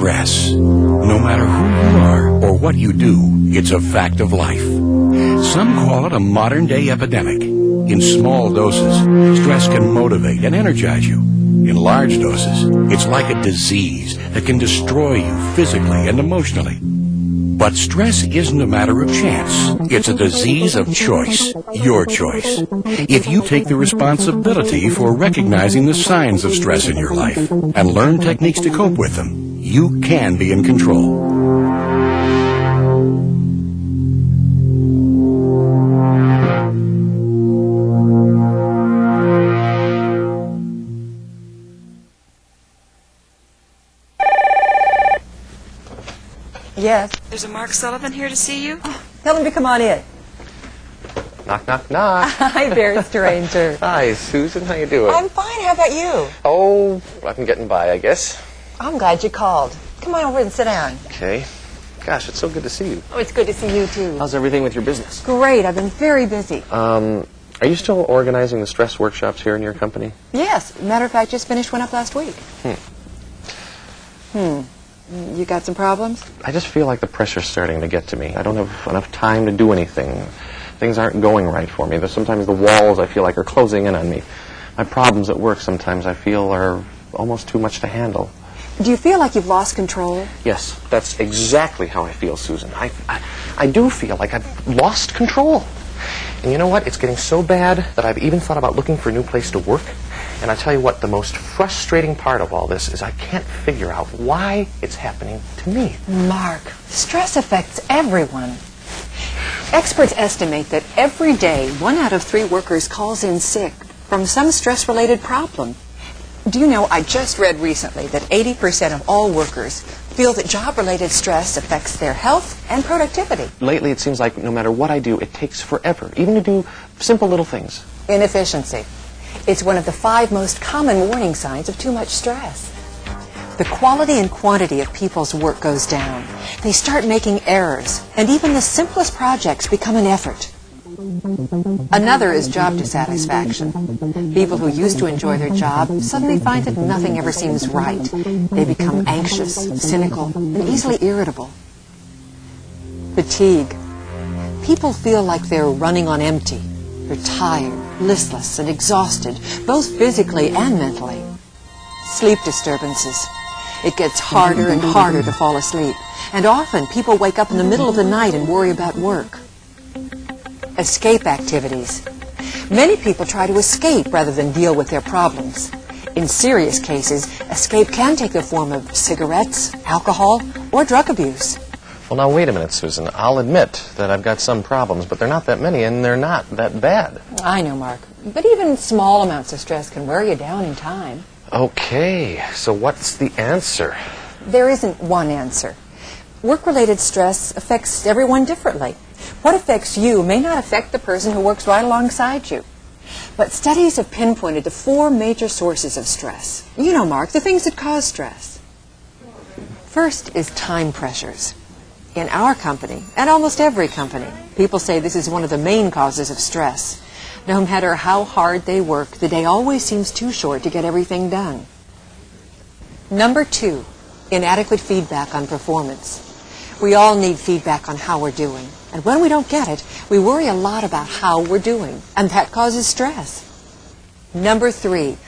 stress. No matter who you are or what you do, it's a fact of life. Some call it a modern-day epidemic. In small doses, stress can motivate and energize you. In large doses, it's like a disease that can destroy you physically and emotionally. But stress isn't a matter of chance. It's a disease of choice, your choice. If you take the responsibility for recognizing the signs of stress in your life and learn techniques to cope with them, you can be in control. Yes. There's a Mark Sullivan here to see you. Oh, tell him to come on in. Knock, knock, knock. Hi there, stranger. Hi, Susan. How you doing? I'm fine. How about you? Oh, I'm getting by, I guess. I'm glad you called. Come on over and sit down. Okay. Gosh, it's so good to see you. Oh, it's good to see you, too. How's everything with your business? Great. I've been very busy. Are you still organizing the stress workshops here in your company? Yes. Matter of fact, just finished one up last week. You got some problems? I just feel like the pressure's starting to get to me. I don't have enough time to do anything. Things aren't going right for me. There's sometimes the walls I feel like are closing in on me. My problems at work sometimes I feel are almost too much to handle. Do you feel like you've lost control? Yes, that's exactly how I feel, Susan. I do feel like I've lost control. And you know what? It's getting so bad that I've even thought about looking for a new place to work. And I tell you what, the most frustrating part of all this is I can't figure out why it's happening to me. Mark, stress affects everyone. Experts estimate that every day 1 out of 3 workers calls in sick from some stress-related problem. Do you know, I just read recently that 80% of all workers feel that job-related stress affects their health and productivity. Lately, it seems like no matter what I do, it takes forever, even to do simple little things. Inefficiency. It's one of the 5 most common warning signs of too much stress. The quality and quantity of people's work goes down. They start making errors, and even the simplest projects become an effort. Another is job dissatisfaction. People who used to enjoy their job suddenly find that nothing ever seems right. They become anxious, cynical, and easily irritable. Fatigue. People feel like they're running on empty. They're tired, listless, and exhausted, both physically and mentally. Sleep disturbances. It gets harder and harder to fall asleep, and often people wake up in the middle of the night and worry about work. Escape activities. Many people try to escape rather than deal with their problems. In serious cases, escape can take the form of cigarettes, alcohol, or drug abuse. Well, now, wait a minute, Susan. I'll admit that I've got some problems, but they're not that many, and they're not that bad. I know, Mark. But even small amounts of stress can wear you down in time. Okay, so what's the answer? There isn't one answer. Work-related stress affects everyone differently. What affects you may not affect the person who works right alongside you. But studies have pinpointed the 4 major sources of stress. You know, Mark, the things that cause stress. First is time pressures. In our company, and almost every company, people say this is one of the main causes of stress. No matter how hard they work, the day always seems too short to get everything done. Number 2, inadequate feedback on performance. We all need feedback on how we're doing. And when we don't get it, we worry a lot about how we're doing, and that causes stress. Number 3,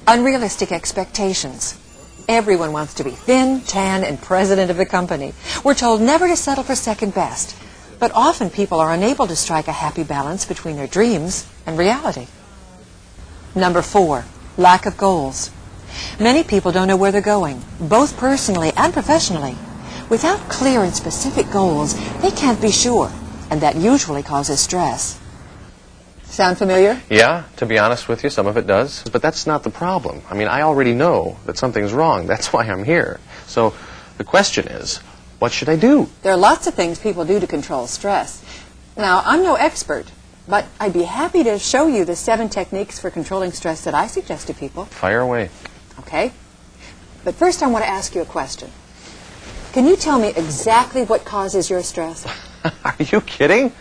unrealistic expectations. Everyone wants to be thin, tan, and president of the company. We're told never to settle for second best. But often people are unable to strike a happy balance between their dreams and reality. Number 4, lack of goals. Many people don't know where they're going, both personally and professionally. Without clear and specific goals, they can't be sure, and that usually causes stress. Sound familiar? Yeah, to be honest with you, some of it does. But that's not the problem. I mean, I already know that something's wrong. That's why I'm here. So the question is, what should I do? There are lots of things people do to control stress. Now, I'm no expert, but I'd be happy to show you the 7 techniques for controlling stress that I suggest to people. Fire away. Okay. But first I want to ask you a question. Can you tell me exactly what causes your stress? Are you kidding?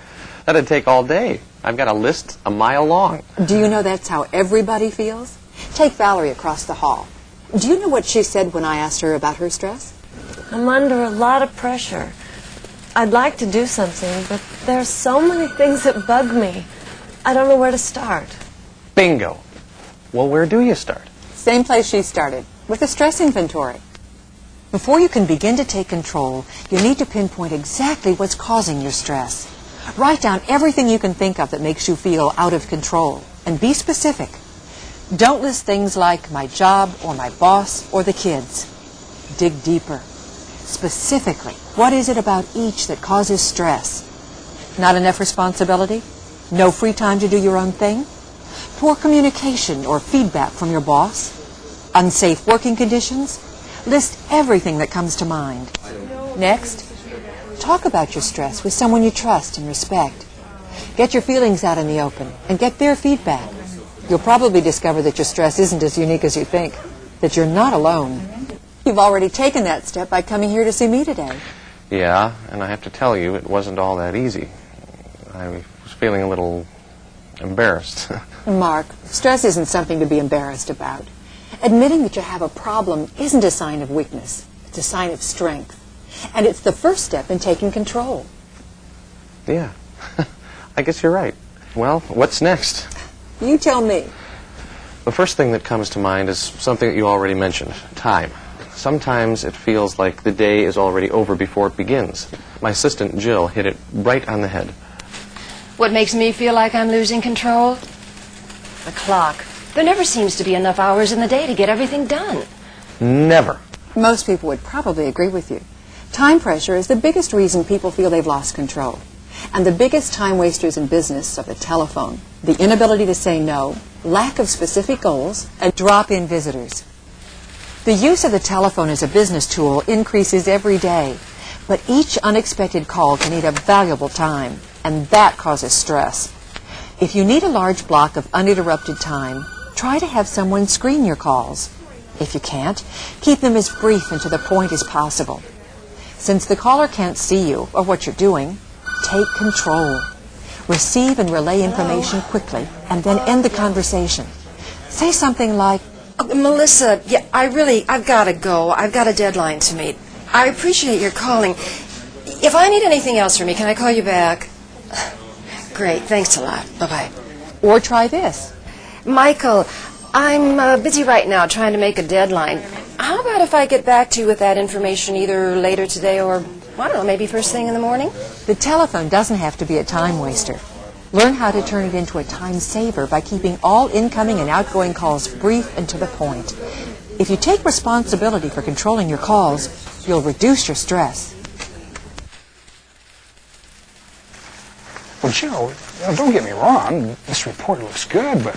That'd take all day. I've got a list a mile long. Do you know that's how everybody feels? Take Valerie across the hall. Do you know what she said when I asked her about her stress? I'm under a lot of pressure. I'd like to do something, but there are so many things that bug me. I don't know where to start. Bingo. Well, where do you start? Same place she started, with a stress inventory. Before you can begin to take control, you need to pinpoint exactly what's causing your stress. Write down everything you can think of that makes you feel out of control, and be specific. Don't list things like my job or my boss or the kids. Dig deeper. Specifically, what is it about each that causes stress? Not enough responsibility? No free time to do your own thing? Poor communication or feedback from your boss? Unsafe working conditions? List everything that comes to mind. Next, talk about your stress with someone you trust and respect. Get your feelings out in the open and get their feedback. You'll probably discover that your stress isn't as unique as you think, that you're not alone. You've already taken that step by coming here to see me today. Yeah, and I have to tell you, it wasn't all that easy. I was feeling a little embarrassed. Mark, stress isn't something to be embarrassed about. Admitting that you have a problem isn't a sign of weakness. It's a sign of strength. And it's the first step in taking control. Yeah, I guess you're right. Well, what's next? You tell me. The first thing that comes to mind is something that you already mentioned, time. Sometimes it feels like the day is already over before it begins. My assistant, Jill, hit it right on the head. What makes me feel like I'm losing control? The clock. There never seems to be enough hours in the day to get everything done. Never. Most people would probably agree with you. Time pressure is the biggest reason people feel they've lost control. And the biggest time wasters in business are the telephone, the inability to say no, lack of specific goals, and drop-in visitors. The use of the telephone as a business tool increases every day, but each unexpected call can eat up valuable time, and that causes stress. If you need a large block of uninterrupted time, try to have someone screen your calls. If you can't, keep them as brief and to the point as possible. Since the caller can't see you or what you're doing, take control. Receive and relay information quickly, and then end the conversation. Say something like, Melissa, yeah, I've got to go. I've got a deadline to meet. I appreciate your calling. If I need anything else from you, can I call you back? Great, thanks a lot. Bye-bye. or try this. Michael, I'm busy right now trying to make a deadline. How about if I get back to you with that information either later today or, I don't know, maybe first thing in the morning? The telephone doesn't have to be a time waster. Learn how to turn it into a time saver by keeping all incoming and outgoing calls brief and to the point. If you take responsibility for controlling your calls, you'll reduce your stress. Well, Jill, don't get me wrong. This report looks good, but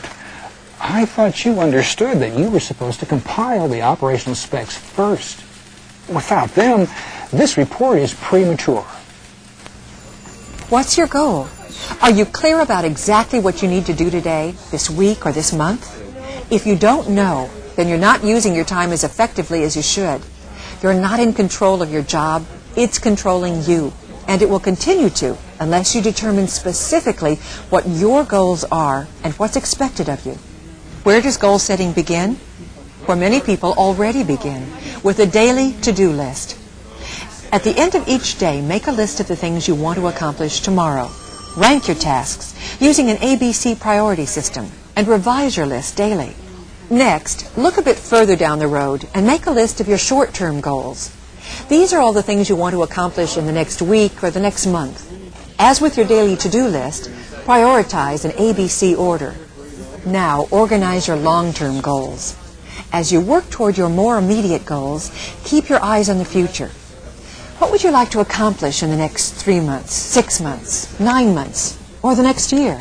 I thought you understood that you were supposed to compile the operational specs first. Without them, this report is premature. What's your goal? Are you clear about exactly what you need to do today, this week, or this month? If you don't know, then you're not using your time as effectively as you should. You're not in control of your job. It's controlling you, and it will continue to unless you determine specifically what your goals are and what's expected of you. Where does goal setting begin? Where many people already begin, with a daily to-do list. At the end of each day, make a list of the things you want to accomplish tomorrow. Rank your tasks using an ABC priority system and revise your list daily. Next, look a bit further down the road and make a list of your short-term goals. These are all the things you want to accomplish in the next week or the next month. As with your daily to-do list, prioritize in ABC order. Now, organize your long-term goals. As you work toward your more immediate goals, keep your eyes on the future. What would you like to accomplish in the next 3 months, 6 months, 9 months, or the next year?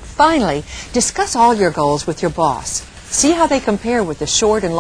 Finally, discuss all your goals with your boss. See how they compare with the short and long